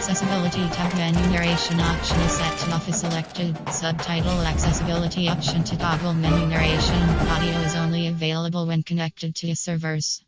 Accessibility tab menu narration option is set to off is selected. Subtitle accessibility option to toggle menu narration. Audio is only available when connected to servers.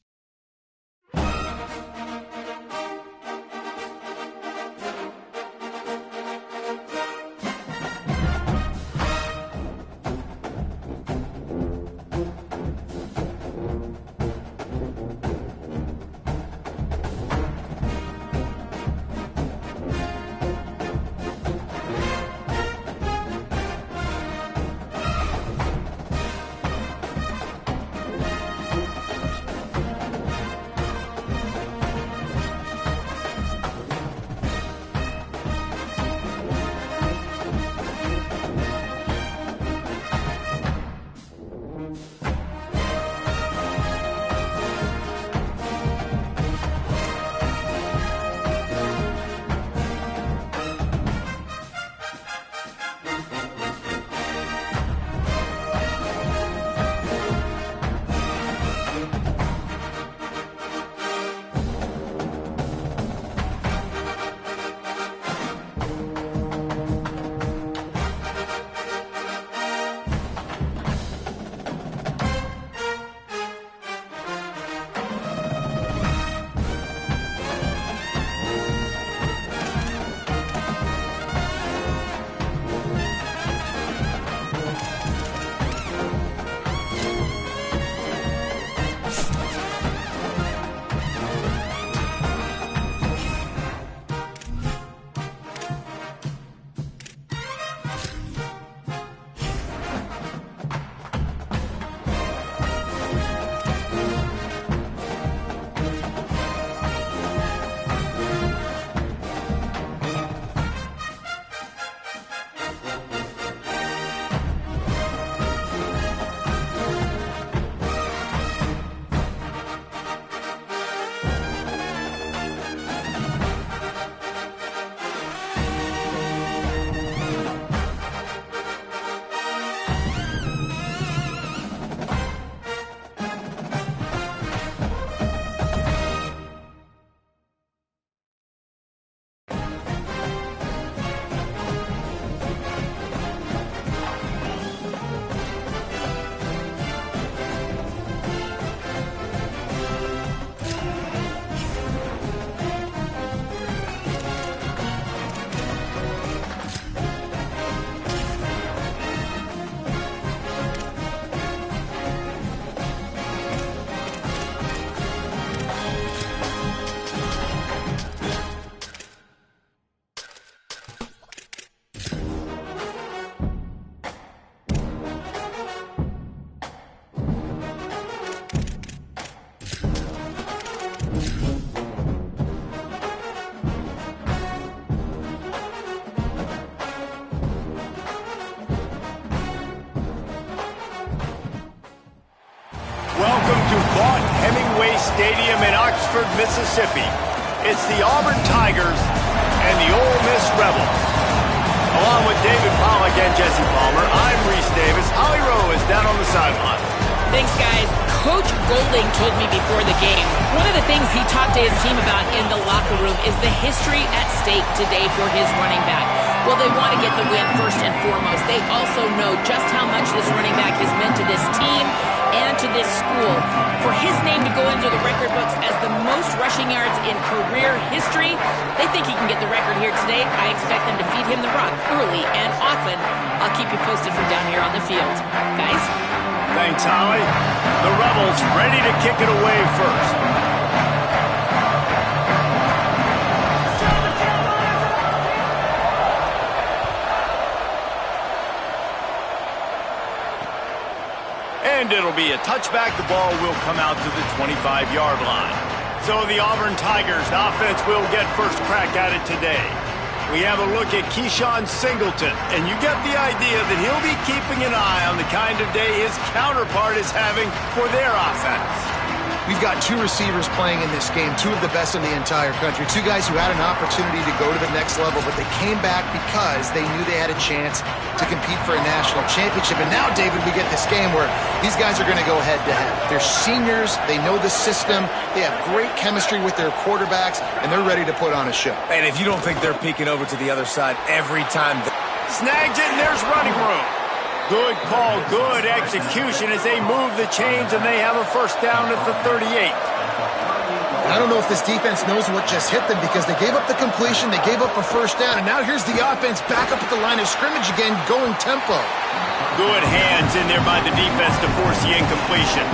Stadium in Oxford, Mississippi. It's the Auburn Tigers and the Ole Miss Rebels. Along with David Pollack and Jesse Palmer, I'm Reese Davis. Holly Rowe is down on the sideline. Thanks, guys. Coach Golding told me before the game, one of the things he talked to his team about in the locker room is the history at stake today for his running back. Well, they want to get the win first and foremost. They also know just how much this running back has meant to this team and to this school. For his name to go into the record books as the most rushing yards in career history, they think he can get the record here today. I expect them to feed him the rock early and often. I'll keep you posted from down here on the field. Guys? Thanks, Holly. The Rebels ready to kick it away first. And it'll be a touchback. The ball will come out to the 25-yard line. So the Auburn Tigers offense will get first crack at it today. We have a look at Keyshawn Singleton, and you get the idea that he'll be keeping an eye on the kind of day his counterpart is having for their offense. We've got two receivers playing in this game, two of the best in the entire country, two guys who had an opportunity to go to the next level, but they came back because they knew they had a chance to compete for a national championship. And now, David, we get this game where these guys are going to go head-to-head. They're seniors. They know the system. They have great chemistry with their quarterbacks, and they're ready to put on a show. And if you don't think they're peeking over to the other side every time. Snags it, and there's running room. Good call, good execution as they move the chains, and they have a first down at the 38. I don't know if this defense knows what just hit them because they gave up the completion, they gave up a first down, and now here's the offense back up at the line of scrimmage again, going tempo. Good hands in there by the defense to force the incompletion.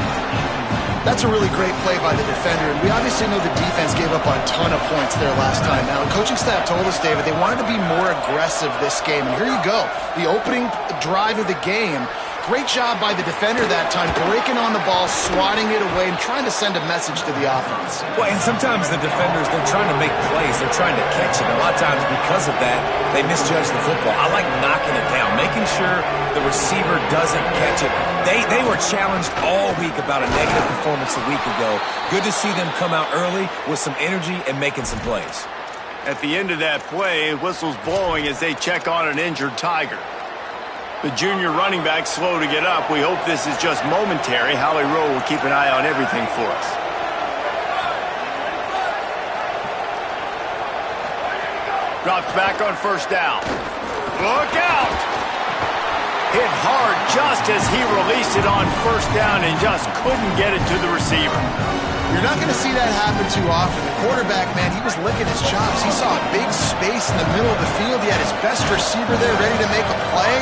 That's a really great play by the defender, and we obviously know the defense gave up a ton of points there last time out. Coaching staff told us, David, they wanted to be more aggressive this game, and here you go. The opening drive of the game, great job by the defender that time, breaking on the ball, swatting it away, and trying to send a message to the offense. Well, and sometimes the defenders, they're trying to make plays. They're trying to catch it. A lot of times because of that, they misjudge the football. I like knocking it down, making sure the receiver doesn't catch it. They were challenged all week about a negative performance a week ago. Good to see them come out early with some energy and making some plays. At the end of that play, whistle's blowing as they check on an injured Tiger. The junior running back slow to get up. We hope this is just momentary. Howie Rowe will keep an eye on everything for us. Drops back on first down. Look out! Hit hard just as he released it on first down and just couldn't get it to the receiver. You're not going to see that happen too often. The quarterback, man, he was licking his chops. He saw a big space in the middle of the field. He had his best receiver there ready to make a play,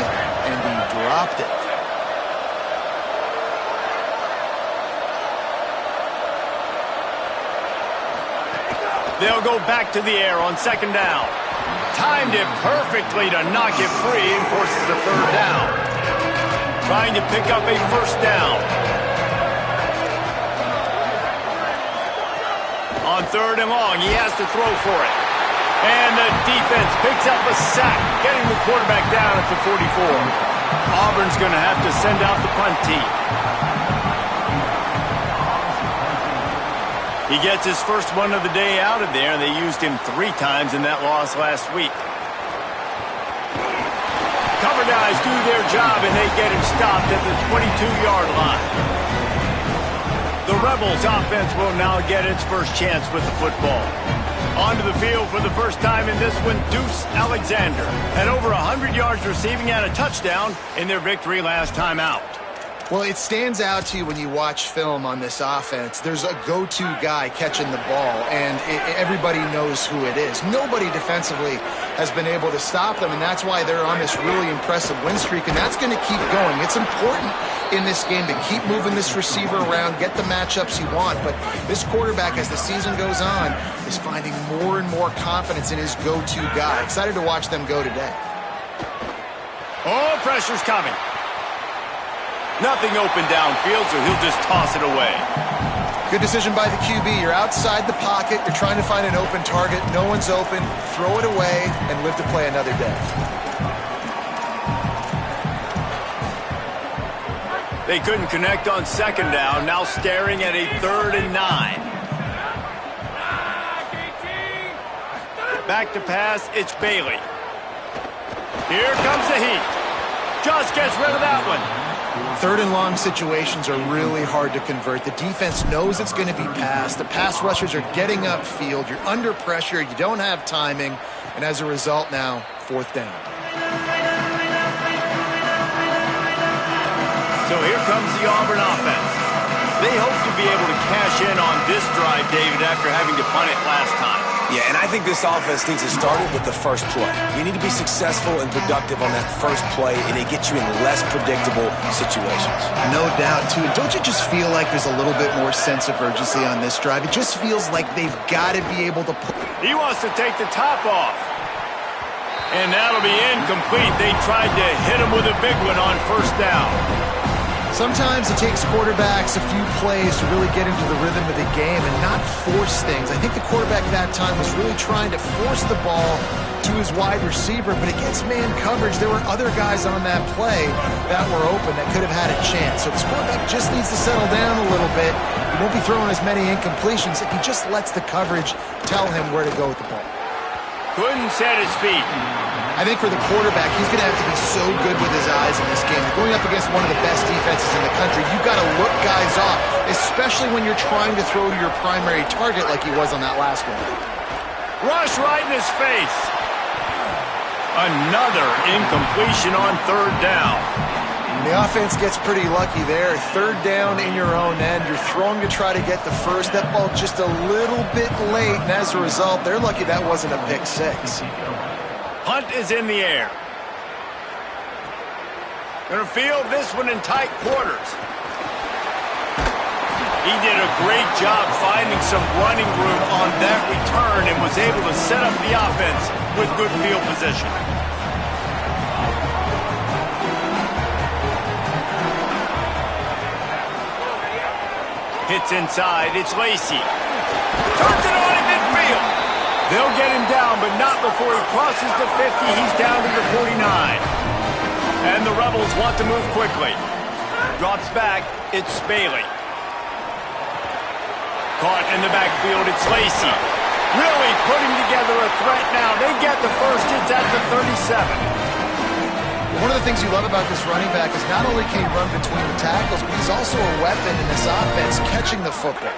and he dropped it. They'll go back to the air on second down. Timed it perfectly to knock it free and forces the third down. Trying to pick up a first down. On third and long, he has to throw for it. And the defense picks up a sack, getting the quarterback down at the 44. Auburn's going to have to send out the punt team. He gets his first one of the day out of there, and they used him 3 times in that loss last week. Cover guys do their job, and they get him stopped at the 22-yard line. The Rebels offense will now get its first chance with the football. Onto the field for the first time in this one, Deuce Alexander. And over 100 yards receiving and a touchdown in their victory last time out. Well, it stands out to you when you watch film on this offense. There's a go-to guy catching the ball, and everybody knows who it is. Nobody defensively has been able to stop them, and that's why they're on this really impressive win streak, and that's going to keep going. It's important in this game to keep moving this receiver around, get the matchups you want, but this quarterback, as the season goes on, is finding more and more confidence in his go-to guy. Excited to watch them go today. Oh, pressure's coming. Nothing open downfield, so he'll just toss it away. Good decision by the QB. You're outside the pocket. You're trying to find an open target. No one's open. Throw it away and live to play another day. They couldn't connect on second down. Now staring at a 3rd and 9. Back to pass. It's Bailey. Here comes the heat. Just gets rid of that one. 3rd and long situations are really hard to convert. The defense knows it's going to be passed. The pass rushers are getting upfield. You're under pressure. You don't have timing. And as a result now, 4th down. So here comes the Auburn offense. They hope to be able to cash in on this drive, David, after having to punt it last time. Yeah, and I think this offense needs to start it with the first play. You need to be successful and productive on that first play, and it gets you in less predictable situations. No doubt, too. And don't you just feel like there's a little bit more sense of urgency on this drive? It just feels like they've got to be able to pull. He wants to take the top off. And that'll be incomplete. They tried to hit him with a big one on first down. Sometimes it takes quarterbacks a few plays to really get into the rhythm of the game and not force things. I think the quarterback that time was really trying to force the ball to his wide receiver, but against man coverage, there were other guys on that play that were open that could have had a chance. So this quarterback just needs to settle down a little bit. He won't be throwing as many incompletions if he just lets the coverage tell him where to go with the ball. Couldn't set his feet. I think for the quarterback, he's going to have to be so good with his eyes in this game. Going up against one of the best defenses in the country, you've got to look guys off, especially when you're trying to throw to your primary target like he was on that last one. Rush right in his face. Another incompletion on third down. The offense gets pretty lucky there. Third down in your own end. You're throwing to try to get the first. That ball just a little bit late, and as a result, they're lucky that wasn't a pick six. Hunt is in the air. Gonna field this one in tight quarters. He did a great job finding some running room on that return and was able to set up the offense with good field position. Hits inside, it's Lacy. Turns it on in midfield. They'll get him down, but not before he crosses the 50. He's down to the 49. And the Rebels want to move quickly. Drops back, it's Bailey. Caught in the backfield, it's Lacy. Really putting together a threat now. They get the first, it's at the 37. One of the things you love about this running back is not only can he run between the tackles, but he's also a weapon in this offense, catching the football.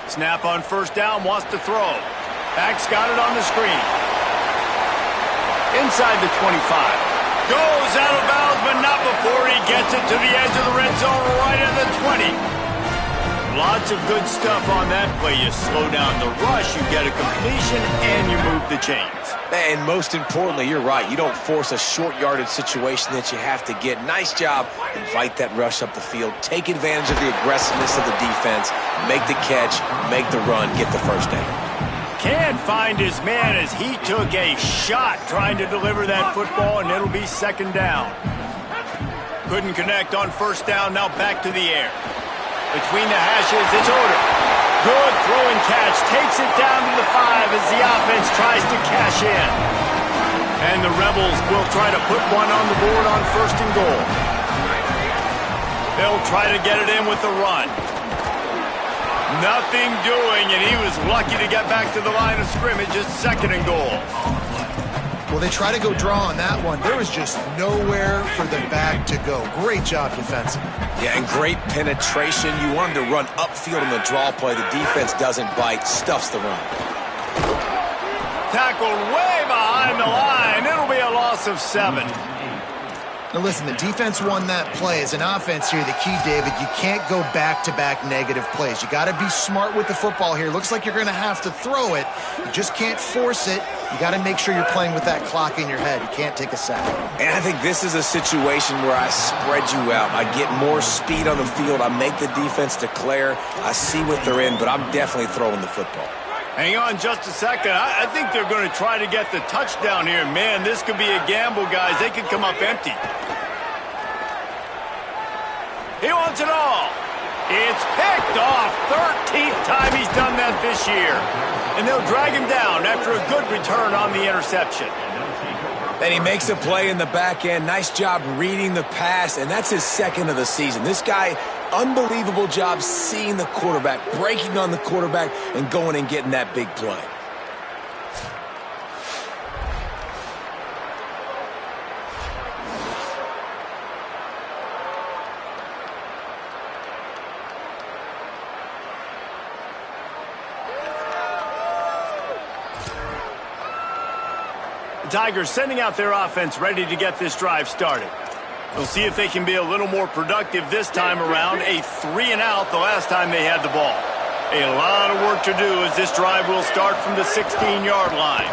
Snap on first down, wants to throw. Back's got it on the screen. Inside the 25. Goes out of bounds, but not before he gets it to the edge of the red zone right at the 20. Lots of good stuff on that play. You slow down the rush, you get a completion, and you move the chains. And most importantly, you're right. You don't force a short yardage situation that you have to get. Nice job. Invite that rush up the field. Take advantage of the aggressiveness of the defense. Make the catch. Make the run. Get the first down. Can't find his man as he took a shot trying to deliver that football, and it'll be second down. Couldn't connect on first down, now back to the air. Between the hashes, it's Oder. Good throw and catch, takes it down to the 5 as the offense tries to cash in. And the Rebels will try to put one on the board on first and goal. They'll try to get it in with the run. Nothing doing, and he was lucky to get back to the line of scrimmage. It's second and goal. Well, they try to go draw on that one. There was just nowhere for the back to go. Great job defensively. Yeah, and great penetration. You want him to run upfield in the draw play. The defense doesn't bite, stuffs the run. Tackled way behind the line. It'll be a loss of 7. Now listen, the defense won that play. As an offense here, the key, David, you can't go back-to-back negative plays. You got to be smart with the football here. Looks like you're going to have to throw it. You just can't force it. You got to make sure you're playing with that clock in your head. You can't take a sack. And I think this is a situation where I spread you out. I get more speed on the field. I make the defense declare. I see what they're in, but I'm definitely throwing the football. Hang on just a second. I think they're going to try to get the touchdown here. Man, this could be a gamble, guys. They could come up empty. He wants it all. It's picked off. 13th time he's done that this year. And they'll drag him down after a good return on the interception. Then he makes a play in the back end. Nice job reading the pass, and that's his second of the season. This guy, unbelievable job seeing the quarterback, breaking on the quarterback, and going and getting that big play. Tigers sending out their offense ready to get this drive started. We'll see if they can be a little more productive this time around. A 3-and-out the last time they had the ball. A lot of work to do as this drive will start from the 16-yard line.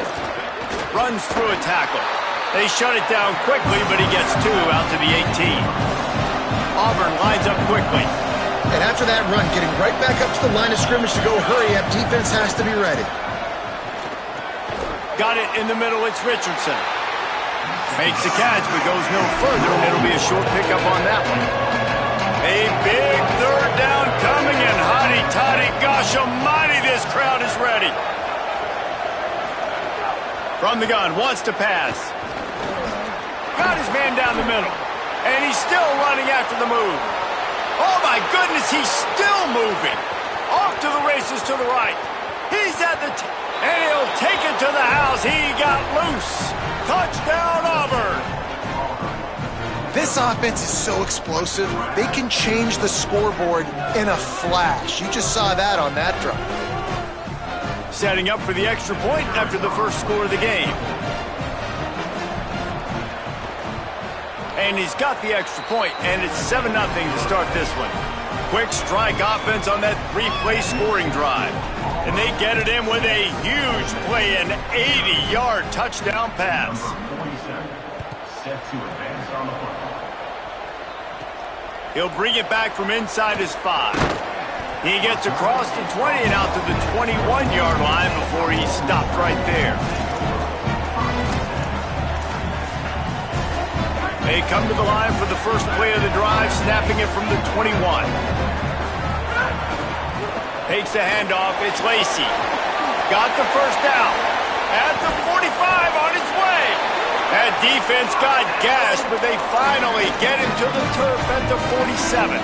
Runs through a tackle. They shut it down quickly, but he gets 2 out to the 18. Auburn lines up quickly. And after that run, getting right back up to the line of scrimmage to go hurry up, defense has to be ready. Got it in the middle, it's Richardson. Makes the catch, but goes no further, and it'll be a short pickup on that one. A big third down coming, and hotty-toddy, gosh almighty, this crowd is ready. From the gun, wants to pass. Got his man down the middle. And he's still running after the move. Oh, my goodness, he's still moving. Off to the races to the right. He's at the and he'll take it to the house. He got loose. Touchdown, Auburn. This offense is so explosive, they can change the scoreboard in a flash. You just saw that on that drive. Setting up for the extra point after the first score of the game. And he's got the extra point, and it's 7-0 to start this one. Quick strike offense on that 3-play scoring drive. And they get it in with a huge play, an 80-yard touchdown pass. Set to advance on the football. He'll bring it back from inside his 5. He gets across the 20 and out to the 21-yard line before he stopped right there. They come to the line for the first play of the drive, snapping it from the 21. Takes the handoff, it's Lacy. Got the first down. At the 45 on his way. That defense got gashed, but they finally get him to the turf at the 47.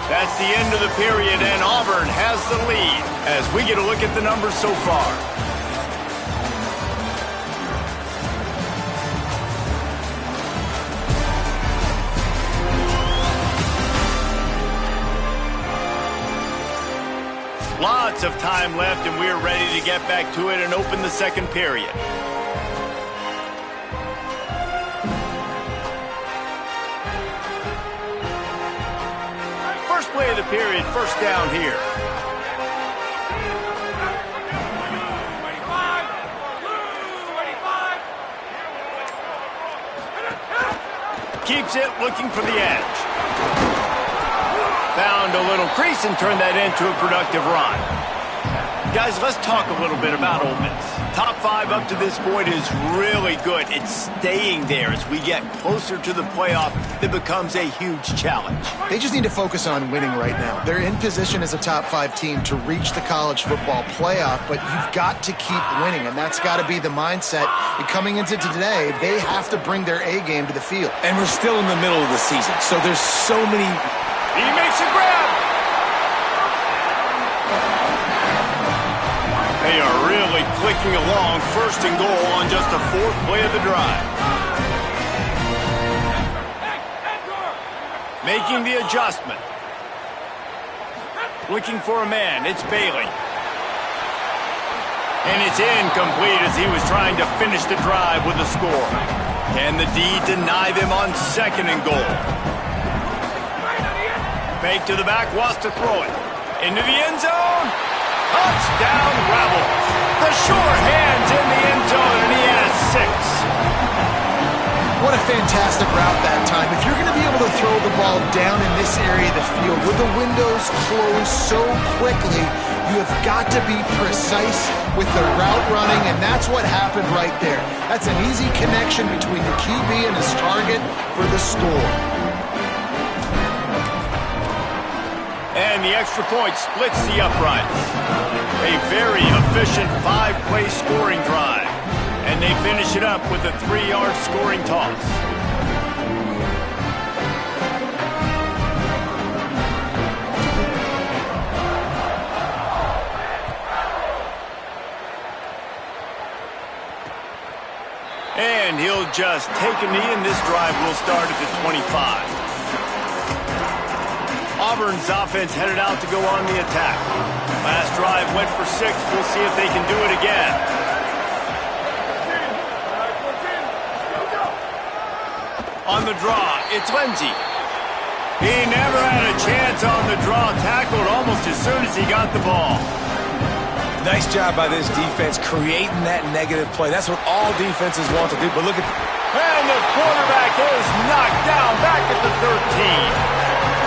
That's the end of the period, and Auburn has the lead as we get a look at the numbers so far. Lots of time left, and we're ready to get back to it and open the second period. First play of the period, first down here. Keeps it, looking for the edge. Found a little crease and turned that into a productive run. Guys, let's talk a little bit about Ole Miss. Top 5 up to this point is really good. It's staying there as we get closer to the playoff. It becomes a huge challenge. They just need to focus on winning right now. They're in position as a top 5 team to reach the college football playoff, but you've got to keep winning, and that's got to be the mindset. And coming into today, they have to bring their A game to the field. And we're still in the middle of the season, so there's so many... He makes a grab. They are really clicking along, first and goal on just the 4th play of the drive. Making the adjustment. Looking for a man, it's Bailey. And it's incomplete as he was trying to finish the drive with a score. Can the D deny them on 2nd and goal? Fake to the back, wants to throw it. Into the end zone. Touchdown, Rebels. The sure hands in the end zone, and he has 6. What a fantastic route that time. If you're going to be able to throw the ball down in this area of the field where the windows close so quickly, you have got to be precise with the route running, and that's what happened right there. That's an easy connection between the QB and his target for the score. And the extra point splits the uprights. A very efficient 5-play scoring drive. And they finish it up with a 3-yard scoring toss. And he'll just take a knee, and this drive will start at the 25. Auburn's offense headed out to go on the attack. Last drive went for 6. We'll see if they can do it again. On the draw, it's Lindsey. He never had a chance on the draw, tackled almost as soon as he got the ball. Nice job by this defense creating that negative play. That's what all defenses want to do, but look at... And the quarterback is knocked down back at the 13.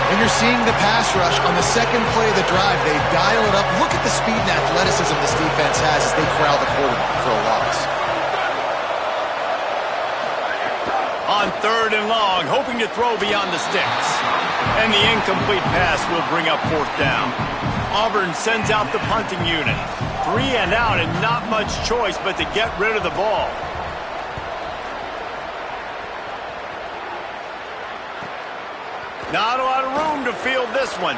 And you're seeing the pass rush on the 2nd play of the drive. They dial it up. Look at the speed and athleticism this defense has as they corral the quarterback for a loss. On on 3rd and long, hoping to throw beyond the sticks. And the incomplete pass will bring up 4th down. Auburn sends out the punting unit. 3 and out and not much choice but to get rid of the ball. Not a lot of room to field this one.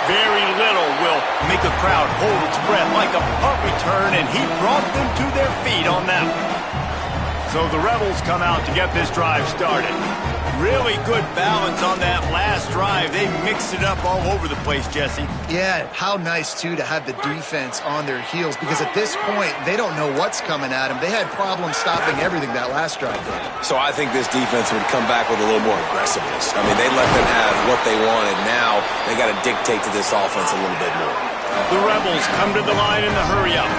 Very little will make a crowd hold its breath like a punt return, and he brought them to their feet on that one. So the Rebels come out to get this drive started. Really good balance on that last drive. They mixed it up all over the place, Jesse. Yeah, how nice, too, to have the defense on their heels, because at this point, they don't know what's coming at them. They had problems stopping everything that last drive did. So I think this defense would come back with a little more aggressiveness. I mean, they let them have what they wanted. Now they got to dictate to this offense a little bit more. The Rebels come to the line in the hurry-up.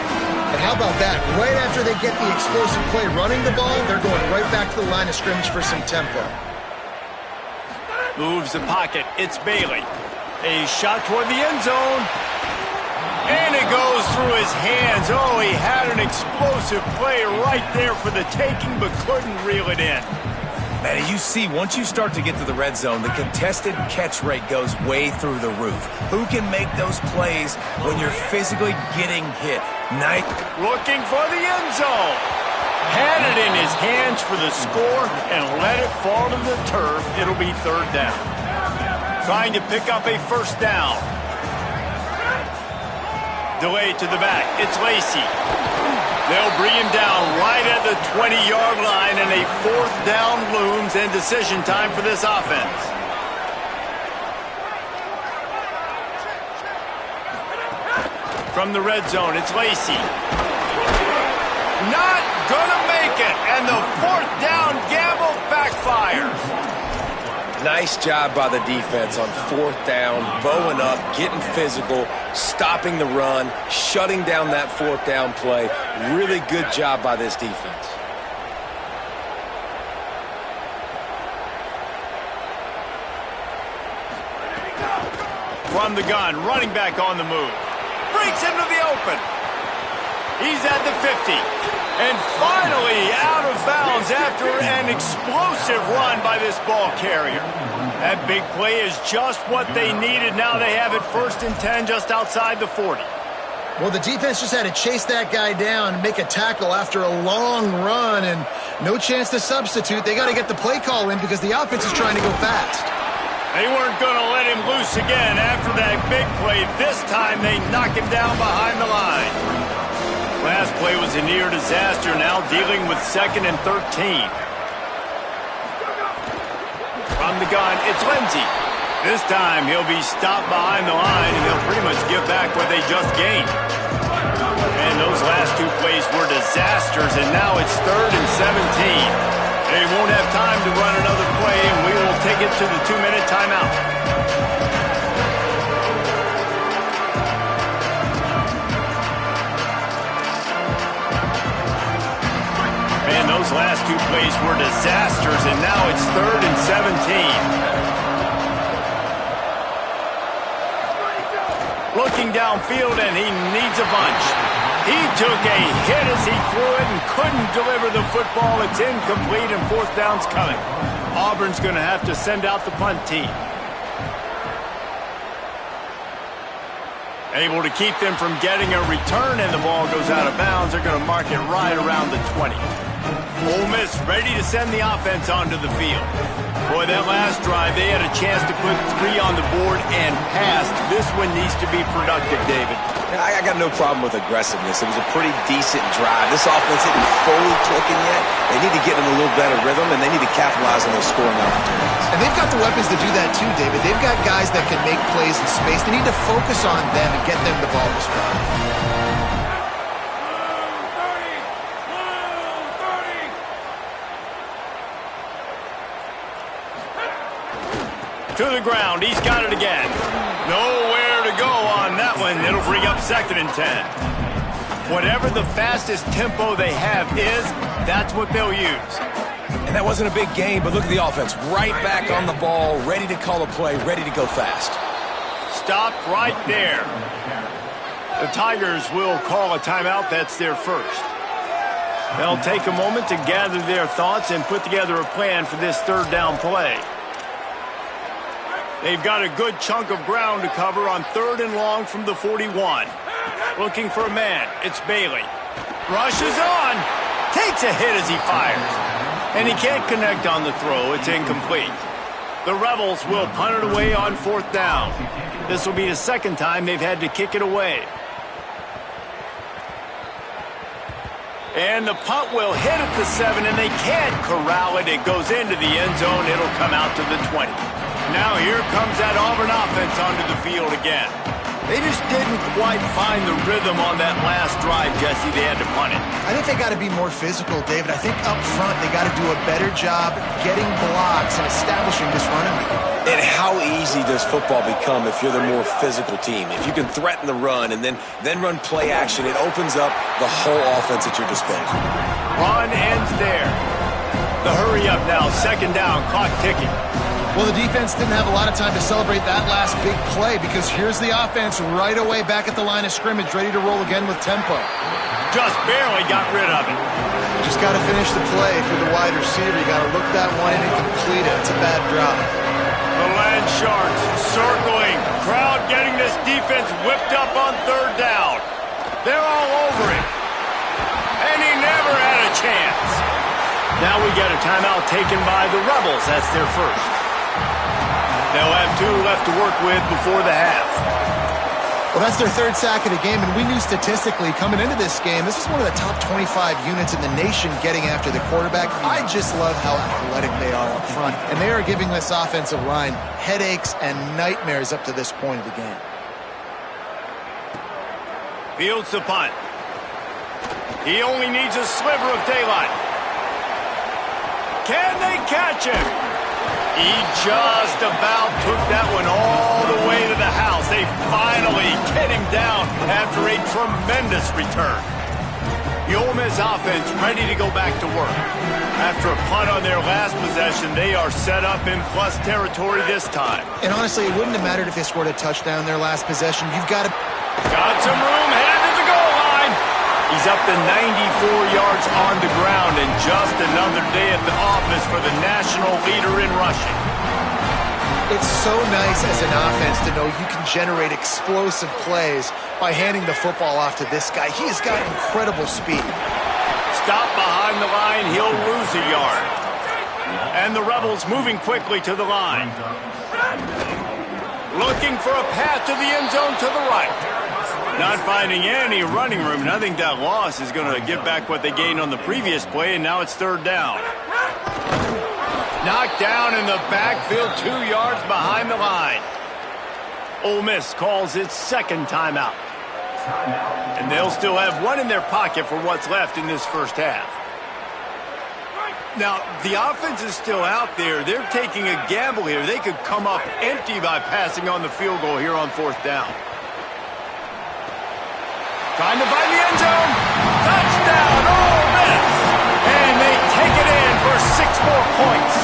And how about that? Right after they get the explosive play running the ball, they're going right back to the line of scrimmage for some tempo. Moves the pocket. It's Bailey. A shot toward the end zone. And it goes through his hands. Oh, he had an explosive play right there for the taking, but couldn't reel it in. Man, you see, once you start to get to the red zone, the contested catch rate goes way through the roof. Who can make those plays when you're physically getting hit? Knight looking for the end zone. Had it in his hands for the score and let it fall to the turf. It'll be 3rd down. Trying to pick up a 1st down. Delay to the back. It's Lacey. They'll bring him down right at the 20-yard line, and a 4th down looms and decision time for this offense. From the red zone, it's Lacey. Not gonna make it, and the 4th down gamble backfires. Nice job by the defense on 4th down, bowing up, getting physical, stopping the run, shutting down that 4th down play. Really good job by this defense. From the gun, running back on the move. Breaks into the open. He's at the 50. And finally out of bounds after an explosive run by this ball carrier. That big play is just what they needed. Now they have it 1st and 10 just outside the 40. Well, the defense just had to chase that guy down and make a tackle after a long run, and no chance to substitute. They got to get the play call in because the offense is trying to go fast. They weren't going to let him loose again after that big play. This time they knock him down behind the line. Last play was a near disaster, now dealing with 2nd and 13. From the gun, it's Lindsey. This time he'll be stopped behind the line, and they'll pretty much give back what they just gained. And those last 2 plays were disasters, and now it's 3rd and 17. They won't have time to run another play, and we will take it to the 2-minute timeout. And those last 2 plays were disasters, and now it's 3rd and 17. Looking downfield, and he needs a bunch. He took a hit as he threw it and couldn't deliver the football. It's incomplete, and 4th down's coming. Auburn's going to have to send out the punt team. Able to keep them from getting a return, and the ball goes out of bounds. They're going to mark it right around the 20. Ole Miss ready to send the offense onto the field. Boy, that last drive, they had a chance to put 3 on the board and passed. This one needs to be productive, David. I got no problem with aggressiveness. It was a pretty decent drive. This offense isn't fully clicking yet. They need to get in a little better rhythm, and they need to capitalize on those scoring opportunities. And they've got the weapons to do that too, David. They've got guys that can make plays in space. They need to focus on them and get them the ball to score. To the ground. He's got it again. Nowhere to go on that one. It'll bring up 2nd and 10. Whatever the fastest tempo they have is, that's what they'll use. And that wasn't a big game, but look at the offense. Right back on the ball, ready to call a play, ready to go fast. Stopped right there. The Tigers will call a timeout. That's their 1st. They'll take a moment to gather their thoughts and put together a plan for this third down play. They've got a good chunk of ground to cover on 3rd and long from the 41. Looking for a man. It's Bailey. Rushes on. Takes a hit as he fires. And he can't connect on the throw. It's incomplete. The Rebels will punt it away on 4th down. This will be the second time they've had to kick it away. And the punt will hit at the 7, and they can't corral it. It goes into the end zone. It'll come out to the 20. Now here comes that Auburn offense onto the field again. They just didn't quite find the rhythm on that last drive, Jesse. They had to punt it. I think they got to be more physical, David. I think up front they got to do a better job getting blocks and establishing this running game. And how easy does football become if you're the more physical team? If you can threaten the run and then run play action, it opens up the whole offense at your disposal. Run ends there. The hurry up now, 2nd down, clock ticking. Well, the defense didn't have a lot of time to celebrate that last big play because here's the offense right away back at the line of scrimmage, ready to roll again with tempo. Just barely got rid of it. Just got to finish the play for the wide receiver. You got to look that one in and complete it. It's a bad drop. The Land Sharks circling. Crowd getting this defense whipped up on 3rd down. They're all over it. And he never had a chance. Now we get a timeout taken by the Rebels. That's their first. They'll have 2 left to work with before the half. Well, that's their 3rd sack of the game, and we knew statistically coming into this game, this is one of the top 25 units in the nation getting after the quarterback. I just love how athletic they are up front, and they are giving this offensive line headaches and nightmares up to this point of the game. Fields the punt. He only needs a sliver of daylight. Can they catch him? He just about took that one all the way to the house. They finally get him down after a tremendous return. The Ole Miss offense ready to go back to work. After a punt on their last possession, they are set up in plus territory this time. And honestly, it wouldn't have mattered if they scored a touchdown their last possession. You've got to... Got some room, headed to the goal line. He's up to 94 yards on the ground, and just another day at the office for the national leader in rushing. It's so nice as an offense to know you can generate explosive plays by handing the football off to this guy. He has got incredible speed. Stop behind the line, he'll lose a yard. And the Rebels moving quickly to the line. Looking for a path to the end zone to the right. Not finding any running room, and I think that loss is going to give back what they gained on the previous play, and now it's 3rd down. Knocked down in the backfield, 2 yards behind the line. Ole Miss calls its 2nd timeout. And they'll still have 1 in their pocket for what's left in this first half. Now, the offense is still out there. They're taking a gamble here. They could come up empty by passing on the field goal here on 4th down. Trying to find the end zone. Touchdown, Ole Miss. And they take it in for 6 more points.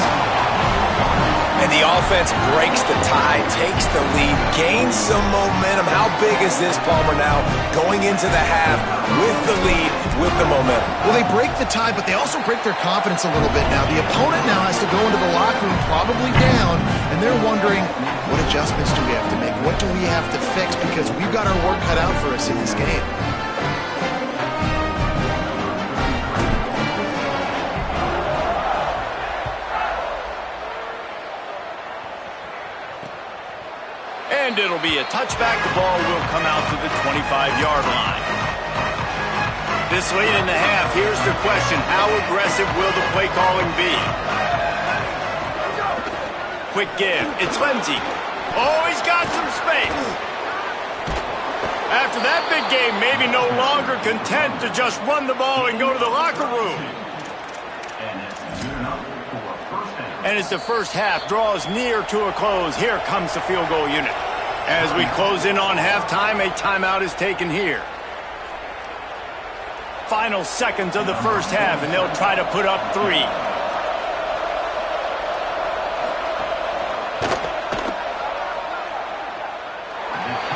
And the offense breaks the tie, takes the lead, gains some momentum. How big is this, Palmer, now going into the half with the lead, with the momentum? Well, they break the tie, but they also break their confidence a little bit now. The opponent now has to go into the locker room probably down, and they're wondering, what adjustments do we have to make? What do we have to fix? Because we've got our work cut out for us in this game. And it'll be a touchback. The ball will come out to the 25-yard line. This late in the half, here's the question. How aggressive will the play calling be? Quick give. It's Lindsey. Oh, he's got some space. After that big game, maybe no longer content to just run the ball and go to the locker room. And as the first half draws near to a close, here comes the field goal unit. As we close in on halftime, a timeout is taken here. Final seconds of the first half, and they'll try to put up 3.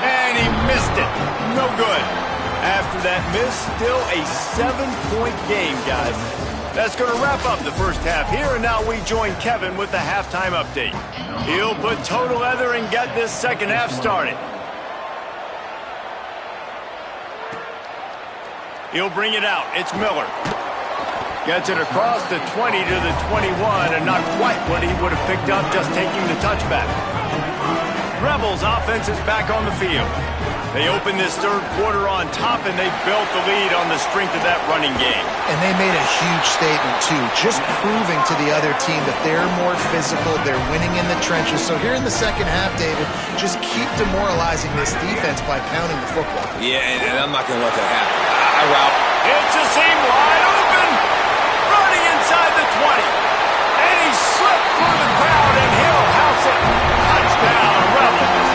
And he missed it. No good. After that miss, still a 7-point game, guys. That's going to wrap up the first half here, and now we join Kevin with the halftime update. He'll put total leather and get this second half started. He'll bring it out. It's Miller. Gets it across the 20 to the 21, and not quite what he would have picked up just taking the touchback. Rebels offense is back on the field. They opened this third quarter on top, and they built the lead on the strength of that running game. And they made a huge statement, too, just proving to the other team that they're more physical, they're winning in the trenches. So here in the second half, David, just keep demoralizing this defense by pounding the football. Yeah, and I'm not going to let that happen. I route. It's a seam wide open, running inside the 20. And he slipped through the crowd, and he'll house it. Touchdown, Rebels.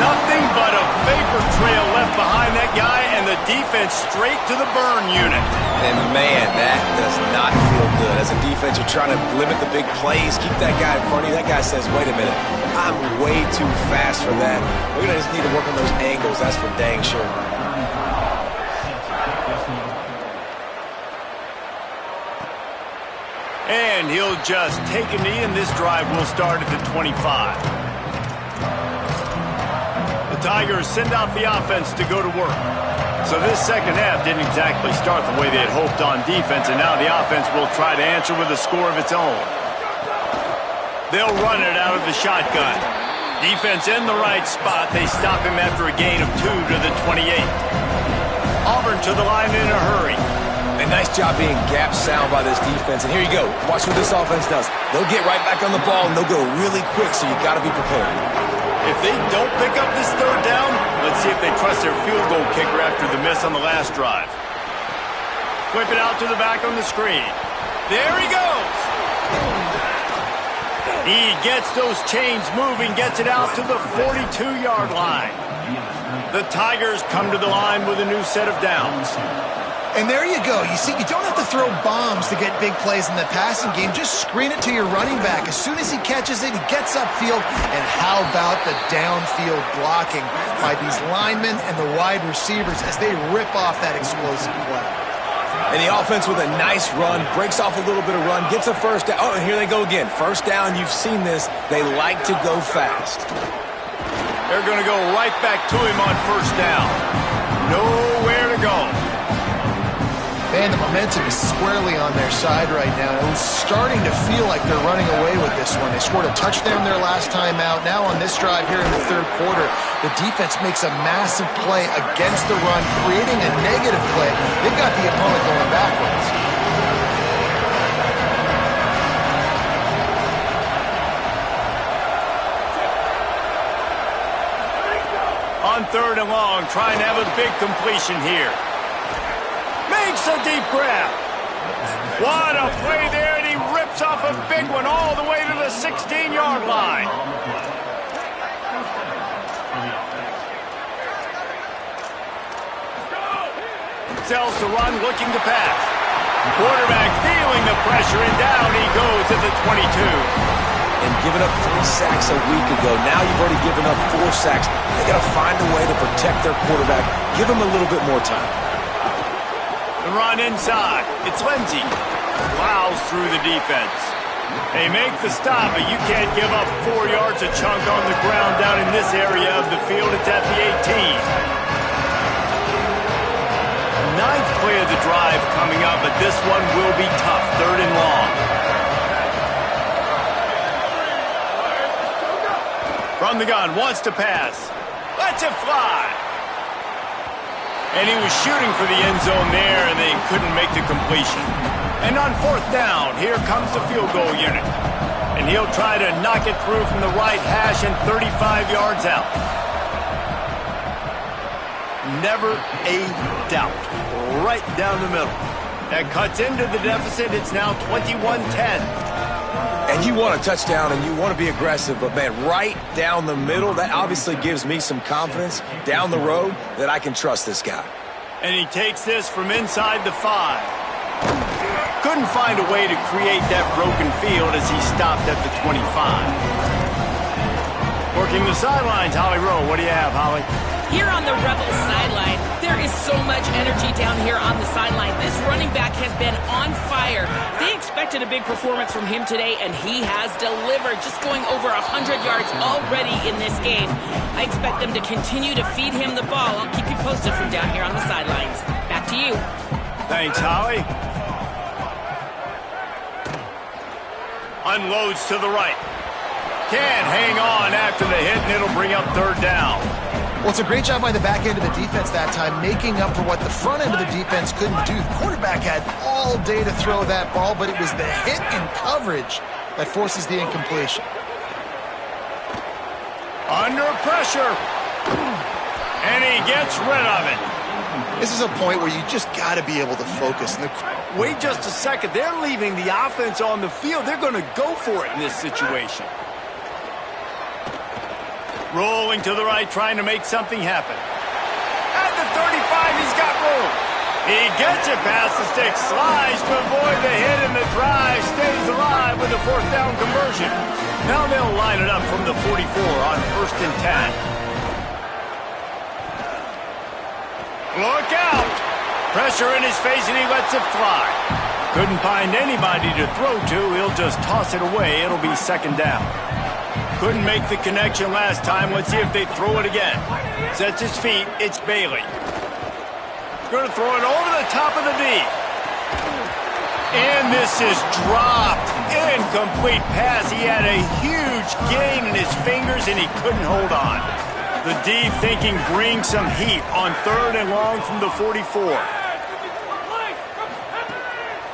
Nothing but a vapor trail left behind that guy, and the defense straight to the burn unit. And man, that does not feel good. As a defense, you're trying to limit the big plays, keep that guy in front of you. That guy says, wait a minute, I'm way too fast for that. We're going to just need to work on those angles, that's for dang sure. And he'll just take a knee, and this drive will start at the 25. The Tigers send out the offense to go to work. So this second half didn't exactly start the way they had hoped on defense, and now the offense will try to answer with a score of its own. They'll run it out of the shotgun. Defense in the right spot. They stop him after a gain of 2 to the 28. Auburn to the line in a hurry. A nice job being gap sound by this defense. And here you go. Watch what this offense does. They'll get right back on the ball, and they'll go really quick, so you got to be prepared. If they don't pick up this third down, let's see if they trust their field goal kicker after the miss on the last drive. Whip it out to the back on the screen. There he goes. He gets those chains moving, gets it out to the 42-yard line. The Tigers come to the line with a new set of downs. And there you go. You see, you don't have to throw bombs to get big plays in the passing game. Just screen it to your running back. As soon as he catches it, he gets upfield. And how about the downfield blocking by these linemen and the wide receivers as they rip off that explosive play. And the offense with a nice run, breaks off a little bit of run, gets a first down. Oh, and here they go again. First down, you've seen this. They like to go fast. They're going to go right back to him on first down. Nowhere to go. Man, the momentum is squarely on their side right now. It's starting to feel like they're running away with this one. They scored a touchdown their last time out. Now on this drive here in the third quarter, the defense makes a massive play against the run, creating a negative play. They've got the opponent going backwards. On third and long, trying to have a big completion here. Makes a deep grab. What a play there, and he rips off a big one all the way to the 16-yard line. Sells to run, looking to pass. Quarterback feeling the pressure, and down he goes at the 22. And giving up 3 sacks a week ago. Now you've already given up 4 sacks. They got to find a way to protect their quarterback. Give him a little bit more time. The run inside. It's Lindsey. Plows through the defense. They make the stop, but you can't give up 4 yards a chunk on the ground down in this area of the field. It's at the 18. 9th play of the drive coming up, but this one will be tough. Third and long. From the gun, wants to pass. Lets it fly. And he was shooting for the end zone there, and they couldn't make the completion. And on fourth down, here comes the field goal unit. And he'll try to knock it through from the right hash and 35 yards out. Never a doubt. Right down the middle. That cuts into the deficit. It's now 21-10. And you want a touchdown and you want to be aggressive, but man, right down the middle, that obviously gives me some confidence down the road that I can trust this guy. And he takes this from inside the 5. Couldn't find a way to create that broken field as he stopped at the 25. Working the sidelines, Holly Rowe. What do you have, Holly? Here on the Rebels sideline, there is so much energy down here on the sideline. This running back has been on fire. They expected a big performance from him today, and he has delivered, just going over 100 yards already in this game. I expect them to continue to feed him the ball. I'll keep you posted from down here on the sidelines. Back to you. Thanks, Holly. Unloads to the right. Can't hang on after the hit, and it'll bring up third down. Well, it's a great job by the back end of the defense that time, making up for what the front end of the defense couldn't do. The quarterback had all day to throw that ball, but it was the hit and coverage that forces the incompletion. Under pressure. And he gets rid of it. This is a point where you just got to be able to focus. Wait just a second. They're leaving the offense on the field. They're going to go for it in this situation. Rolling to the right, trying to make something happen. At the 35, he's got room. He gets it past the stick, slides to avoid the hit, and the drive stays alive with a fourth down conversion. Now they'll line it up from the 44 on 1st and 10. Look out! Pressure in his face, and he lets it fly. Couldn't find anybody to throw to. He'll just toss it away. It'll be 2nd down. Couldn't make the connection last time. Let's see if they throw it again. Sets his feet. It's Bailey. Going to throw it over the top of the D. And this is dropped. Incomplete pass. He had a huge gain in his fingers, and he couldn't hold on. The D thinking bring some heat on 3rd and long from the 44.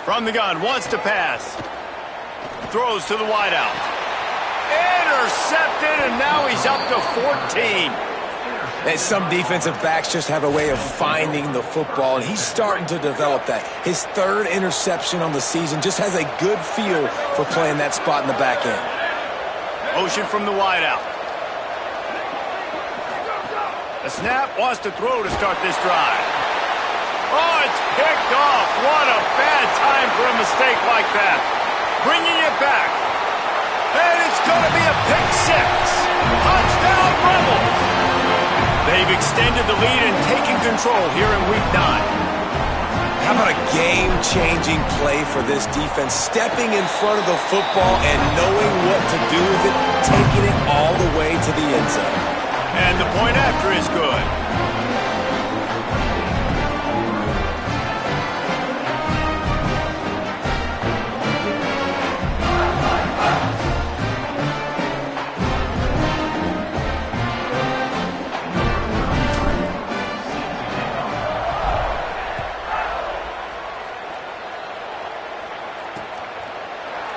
From the gun, wants to pass. Throws to the wideout. Intercepted, and now he's up to 14. And some defensive backs just have a way of finding the football, and he's starting to develop that. His 3rd interception on the season, just has a good feel for playing that spot in the back end. Motion from the wideout. A snap, wants to throw to start this drive. Oh, it's picked off. What a bad time for a mistake like that. Bringing it back. And it's going to be a pick 6. Touchdown, Rebels. They've extended the lead and taken control here in Week 9. How about a game-changing play for this defense? Stepping in front of the football and knowing what to do with it, taking it all the way to the end zone. And the point after is good.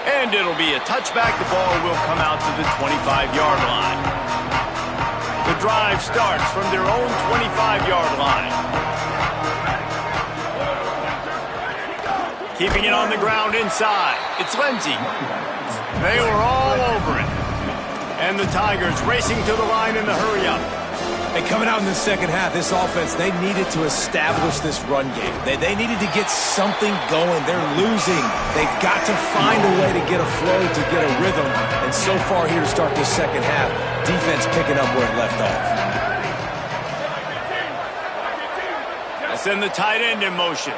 And it'll be a touchback. The ball will come out to the 25-yard line. The drive starts from their own 25-yard line. Keeping it on the ground inside. It's Lindsey. They were all over it. And the Tigers racing to the line in the hurry-up. And coming out in the second half, this offense, they needed to establish this run game. They needed to get something going. They're losing. They've got to find a way to get a flow, to get a rhythm. And so far here to start this second half, defense picking up where it left off. That's in the tight end in motion.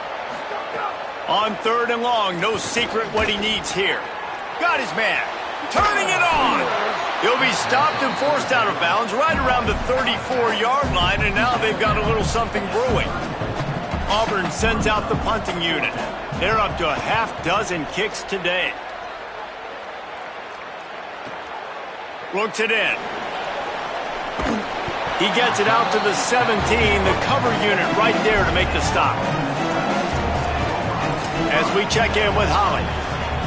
On 3rd and long, no secret what he needs here. Got his man. Turning it on. He'll be stopped and forced out of bounds right around the 34-yard line, and now they've got a little something brewing. Auburn sends out the punting unit. They're up to a half-dozen kicks today. Looks it in. He gets it out to the 17, the cover unit right there to make the stop. As we check in with Holly.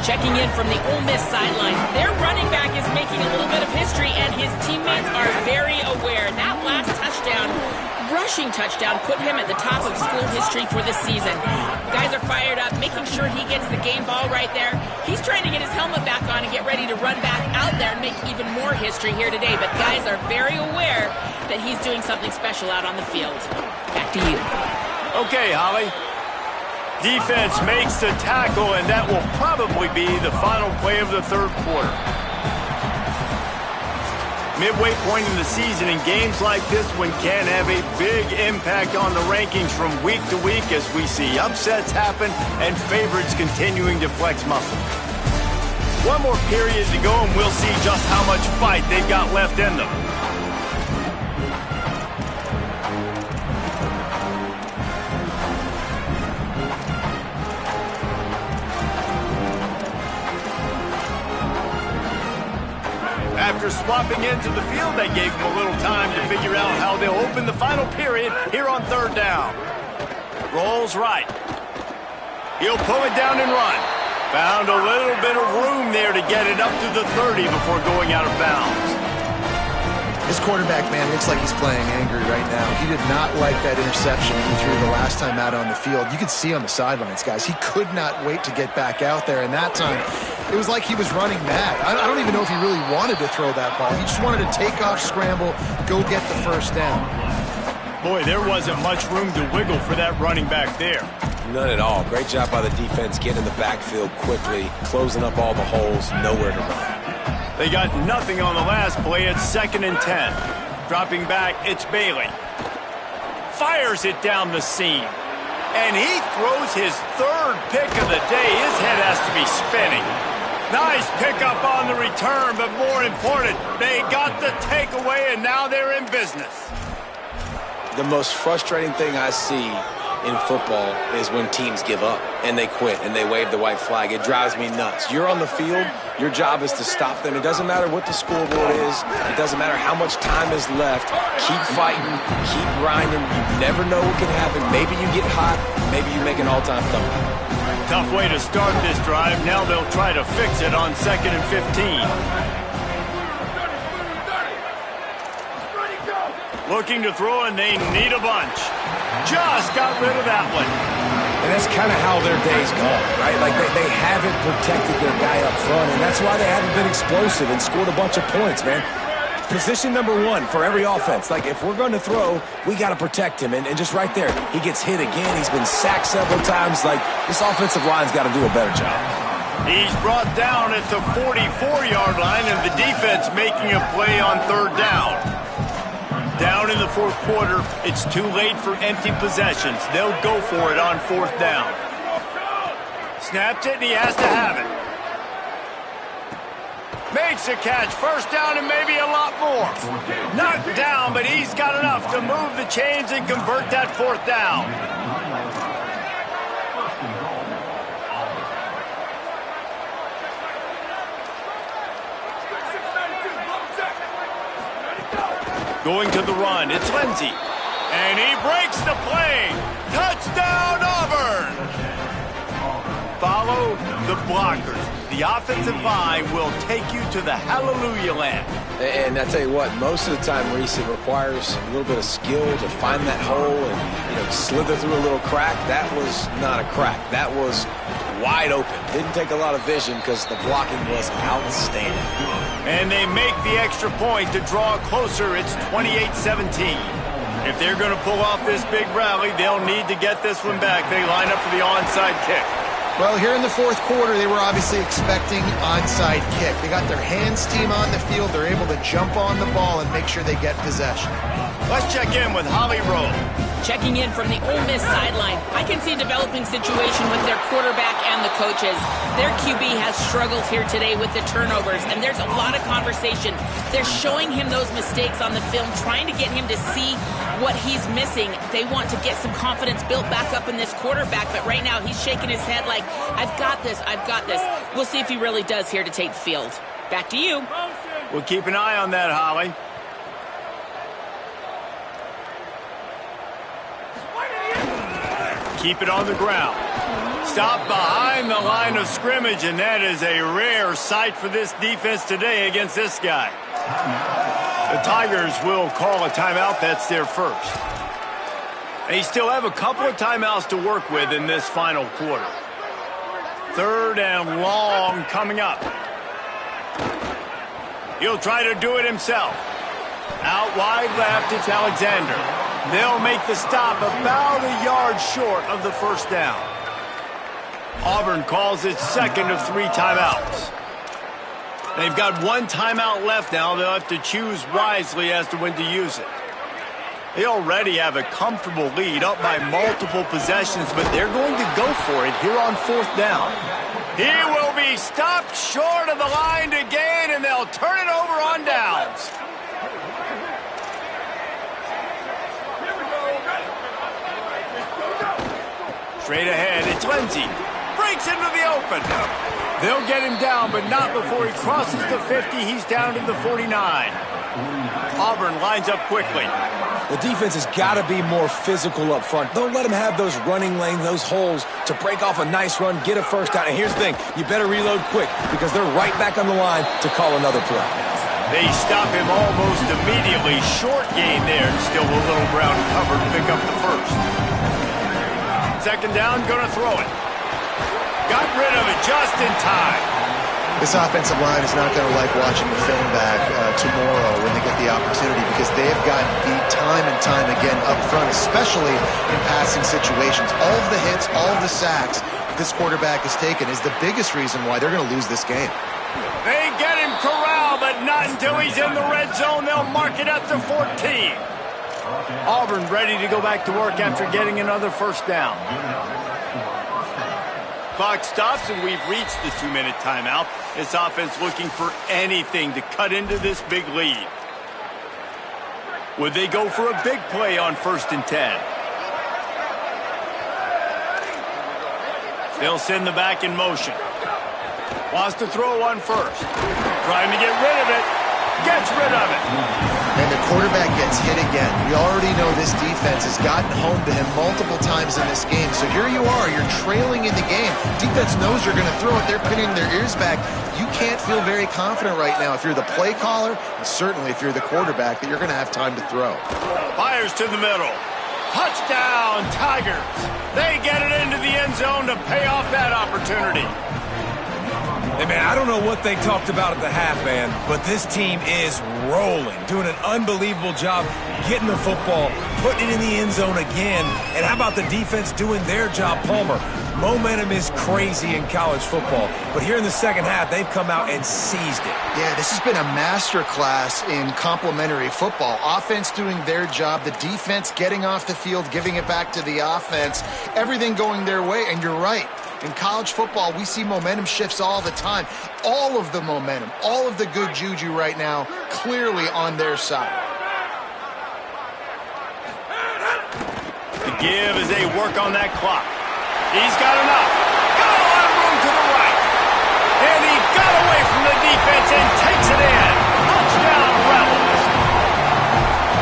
Checking in from the Ole Miss sideline. Their running back is making a little bit of history, and his teammates are very aware. That last touchdown, rushing touchdown, put him at the top of school history for this season. Guys are fired up, making sure he gets the game ball right there. He's trying to get his helmet back on and get ready to run back out there and make even more history here today. But guys are very aware that he's doing something special out on the field. Back to you. Okay, Holly. Defense makes the tackle, and that will probably be the final play of the 3rd quarter. Midway point in the season, and games like this one can have a big impact on the rankings from week to week as we see upsets happen and favorites continuing to flex muscle. One more period to go, and we'll see just how much fight they've got left in them. After swapping into the field, that gave him a little time to figure out how they'll open the final period here on third down. Rolls right. He'll pull it down and run. Found a little bit of room there to get it up to the 30 before going out of bounds. His quarterback, man, looks like he's playing angry right now. He did not like that interception he threw the last time out on the field. You could see on the sidelines, guys. He could not wait to get back out there, and that time it was like he was running mad. I don't even know if he really wanted to throw that ball. He just wanted to take off, scramble, go get the first down. Boy, there wasn't much room to wiggle for that running back there. None at all. Great job by the defense getting in the backfield quickly, closing up all the holes, nowhere to run. They got nothing on the last play. It's 2nd and 10. Dropping back, it's Bailey. Fires it down the seam. And he throws his 3rd pick of the day. His head has to be spinning. Nice pickup on the return, but more important, they got the takeaway, and now they're in business. The most frustrating thing I see in football is when teams give up and they quit and they wave the white flag. It drives me nuts. You're on the field. Your job is to stop them. It doesn't matter what the scoreboard is. It doesn't matter how much time is left. Keep fighting. Keep grinding. You never know what can happen. Maybe you get hot. Maybe you make an all-time comeback. Tough way to start this drive. Now they'll try to fix it on 2nd and 15. Looking to throw, and they need a bunch. Just got rid of that one. And that's kind of how their day's gone, right? Like they haven't protected their guy up front, and that's why they haven't been explosive and scored a bunch of points, man. Position number 1 for every offense. Like, if we're going to throw, we got to protect him. And just right there, he gets hit again. He's been sacked several times. Like, this offensive line's got to do a better job. He's brought down at the 44-yard line, and the defense making a play on 3rd down. Down in the 4th quarter, it's too late for empty possessions. They'll go for it on 4th down. Snaps it, and he has to have it. Makes a catch, 1st down, and maybe a lot more. Knocked down, but he's got enough to move the chains and convert that 4th down. Going to the run, it's Lindsey. And he breaks the play. Touchdown, Auburn! Follow the blockers. The offensive line will take you to the hallelujah land. And I tell you what, most of the time, Reese, it requires a little bit of skill to find that hole and, slither through a little crack. That was not a crack. That was wide open. Didn't take a lot of vision because the blocking was outstanding. And they make the extra point to draw closer. It's 28-17. If they're going to pull off this big rally, they'll need to get this one back. They line up for the onside kick. Well, here in the 4th quarter, they were obviously expecting onside kick. They got their hands team on the field. They're able to jump on the ball and make sure they get possession. Let's check in with Holly Rowe. Checking in from the Ole Miss sideline, I can see a developing situation with their quarterback and the coaches. Their QB has struggled here today with the turnovers, and there's a lot of conversation. They're showing him those mistakes on the film, trying to get him to see what he's missing. They want to get some confidence built back up in this quarterback, but right now he's shaking his head like, I've got this, I've got this. We'll see if he really does here to take the field. Back to you. We'll keep an eye on that, Holly. Keep it on the ground. Stop behind the line of scrimmage, and that is a rare sight for this defense today against this guy. The Tigers will call a timeout. That's their first. They still have a couple of timeouts to work with in this final quarter. 3rd and long coming up. He'll try to do it himself. Out wide left, it's Alexander. They'll make the stop about a yard short of the 1st down. Auburn calls its 2nd of 3 timeouts. They've got one timeout left now. They'll have to choose wisely as to when to use it. They already have a comfortable lead, up by multiple possessions, but they're going to go for it here on 4th down. He will be stopped short of the line to gain, and they'll turn it over on downs. Straight ahead, it's Lindsey. Breaks into the open. They'll get him down, but not before he crosses the 50. He's down to the 49. Auburn lines up quickly. The defense has got to be more physical up front. Don't let them have those running lanes, those holes to break off a nice run, get a first down. And here's the thing, you better reload quick because they're right back on the line to call another play. They stop him almost immediately. Short gain there. Still a little ground cover to pick up the first. 2nd down, gonna throw it. Got rid of it just in time. This offensive line is not going to like watching the film back tomorrow when they get the opportunity because they have gotten beat time and time again up front, especially in passing situations. All of the hits, all of the sacks this quarterback has taken is the biggest reason why they're going to lose this game. They get him corralled, but not until he's in the red zone. They'll mark it at the 14. Auburn ready to go back to work after getting another first down. Clock stops, and we've reached the 2-minute timeout. This offense looking for anything to cut into this big lead. Would they go for a big play on 1st and 10? They'll send the back in motion. Wants to throw one first. Trying to get rid of it. Gets rid of it. And the quarterback gets hit again. We already know this defense has gotten home to him multiple times in this game. So here you are, you're trailing in the game. Defense knows you're going to throw it. They're pinning their ears back. You can't feel very confident right now if you're the play caller, and certainly if you're the quarterback, that you're going to have time to throw. Fires to the middle. Touchdown, Tigers. They get it into the end zone to pay off that opportunity. Hey, man, I don't know what they talked about at the half, man, but this team is rolling, doing an unbelievable job getting the football, putting it in the end zone again. And how about the defense doing their job, Palmer? Momentum is crazy in college football, but here in the second half, they've come out and seized it. Yeah, this has been a master class in complementary football. Offense doing their job, the defense getting off the field, giving it back to the offense, everything going their way, and you're right. In college football, we see momentum shifts all the time. All of the momentum, all of the good juju right now, clearly on their side. The give as they work on that clock. He's got enough. Got a lot of room to the right. And he got away from the defense and takes it in. Touchdown, Rebels.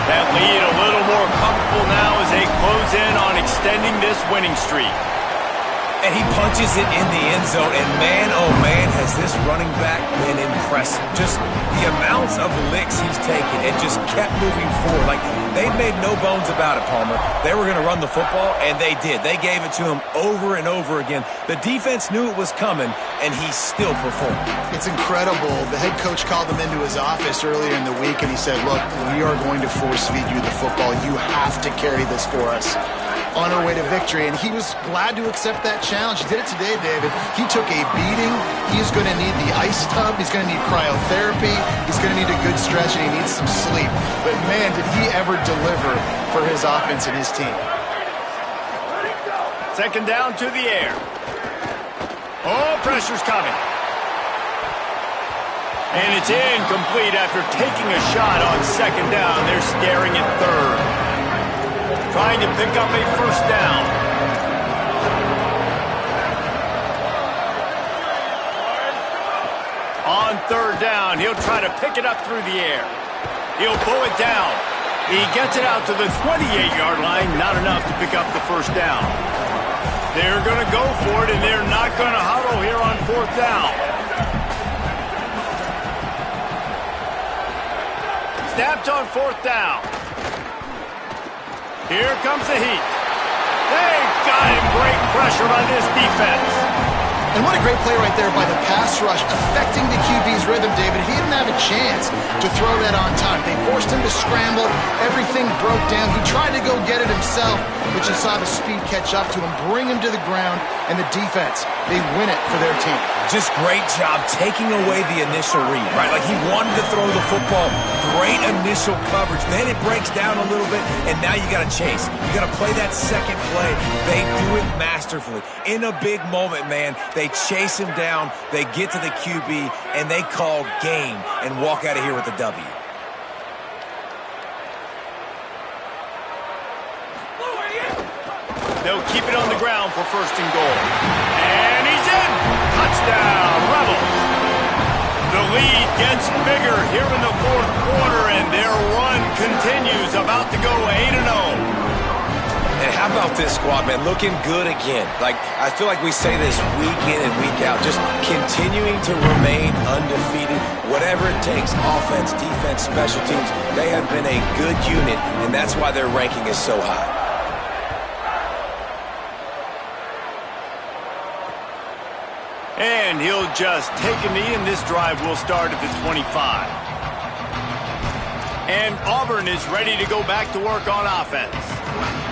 That lead a little more comfortable now as they close in on extending this winning streak. And he punches it in the end zone, and man, oh man, has this running back been impressive. Just the amounts of licks he's taken and just kept moving forward. Like, they made no bones about it, Palmer. They were going to run the football, and they did. They gave it to him over and over again. The defense knew it was coming, and he still performed. It's incredible. The head coach called him into his office earlier in the week, and he said, look, we are going to force feed you the football. You have to carry this for us on our way to victory, and he was glad to accept that challenge. He did it today, David. He took a beating. He's going to need the ice tub. He's going to need cryotherapy. He's going to need a good stretch, and he needs some sleep. But, man, did he ever deliver for his offense and his team. 2nd down to the air. Oh, pressure's coming. And it's incomplete after taking a shot on 2nd down. They're staring at 3rd. Trying to pick up a first down. On 3rd down, he'll try to pick it up through the air. He'll pull it down. He gets it out to the 28-yard line. Not enough to pick up the first down. They're going to go for it, and they're not going to huddle here on 4th down. Snapped on 4th down. Here comes the heat. They got him. Great pressure by this defense. And what a great play right there by the pass rush, affecting the QB's rhythm, David. He didn't have a chance to throw that on time. They forced him to scramble. Everything broke down. He tried to go get it himself, but you saw the speed catch up to him, bring him to the ground, and the defense, they win it for their team. Just great job taking away the initial read, right? Like he wanted to throw the football. Great initial coverage. Then it breaks down a little bit, and now you got to chase. You got to play that second play. They do it masterfully. In a big moment, man, they chase him down, they get to the QB, and they call game and walk out of here with a W. They'll keep it on the ground for first and goal. And he's in! Touchdown, Rebels! The lead gets bigger here in the fourth quarter, and their run continues, about to go 8-0. And how about this squad, man? Looking good again. Like, I feel like we say this week in and week out, just continuing to remain undefeated, whatever it takes, offense, defense, special teams. They have been a good unit, and that's why their ranking is so high. And he'll just take a knee, and this drive will start at the 25. And Auburn is ready to go back to work on offense.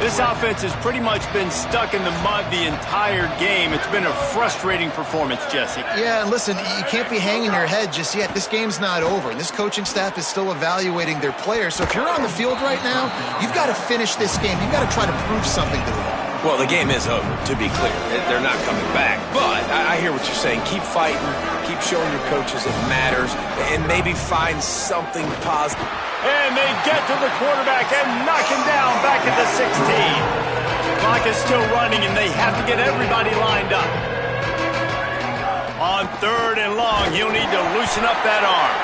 This offense has pretty much been stuck in the mud the entire game. It's been a frustrating performance, Jesse. Yeah, and listen, you can't be hanging your head just yet. This game's not over, and this coaching staff is still evaluating their players. So if you're on the field right now, you've got to finish this game. You've got to try to prove something to them. Well, the game is over, to be clear. They're not coming back. But I hear what you're saying. Keep fighting. Keep showing your coaches it matters. And maybe find something positive. And they get to the quarterback and knock him down back at the 16. Clock is still running, and they have to get everybody lined up. On third and long, he'll need to loosen up that arm.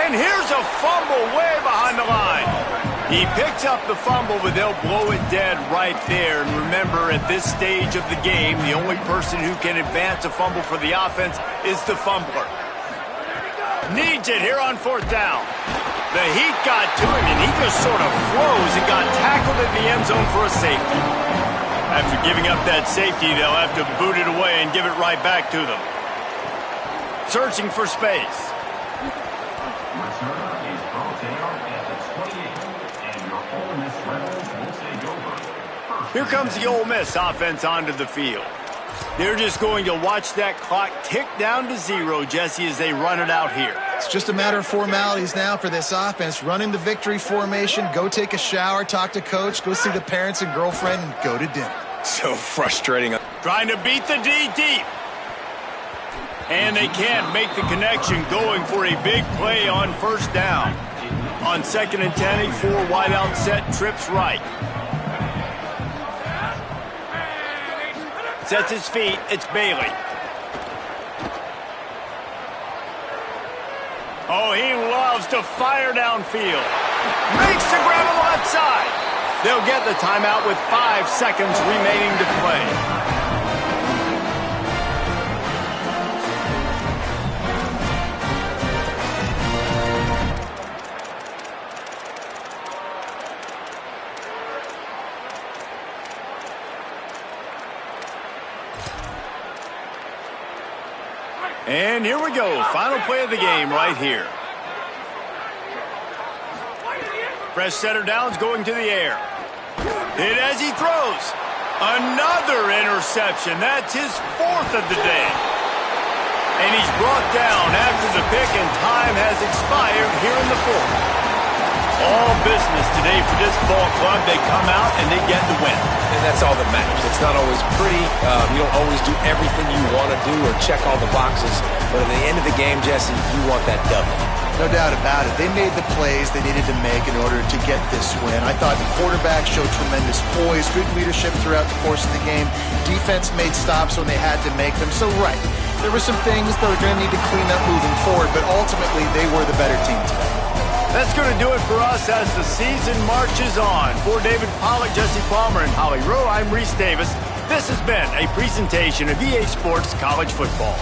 And here's a fumble way behind the line. He picks up the fumble, but they'll blow it dead right there. And remember, at this stage of the game, the only person who can advance a fumble for the offense is the fumbler. Needs it here on fourth down. The heat got to him, and he just sort of froze and got tackled in the end zone for a safety. After giving up that safety, they'll have to boot it away and give it right back to them. Searching for space. Returner is brought down at the 28, and your Ole Miss Rebels will take over. Here comes the Ole Miss offense onto the field. They're just going to watch that clock tick down to 0, Jesse, as they run it out here. It's just a matter of formalities now for this offense. Running the victory formation, go take a shower, talk to coach, go see the parents and girlfriend, and go to dinner. So frustrating. Trying to beat the D deep. And they can't make the connection, going for a big play on first down. On 2nd and 10, a 4 wide out set, trips right. Sets his feet, it's Bailey. Oh, he loves to fire downfield. Makes the grab on the left side. They'll get the timeout with 5 seconds remaining to play. And here we go, final play of the game right here. Fresh setter downs going to the air. Hit as he throws. Another interception. That's his 4th of the day. And he's brought down after the pick, and time has expired here in the 4th. All business today for this ball club. They come out and they get the win. And that's all that matters. It's not always pretty. You don't always do everything you want to do or check all the boxes. But at the end of the game, Jesse, you want that W. No doubt about it. They made the plays they needed to make in order to get this win. I thought the quarterback showed tremendous poise, good leadership throughout the course of the game. Defense made stops when they had to make them. So, right, there were some things that were going to need to clean up moving forward, but ultimately they were the better team today. That's going to do it for us as the season marches on. For David Pollack, Jesse Palmer, and Holly Rowe, I'm Reese Davis. This has been a presentation of EA Sports College Football.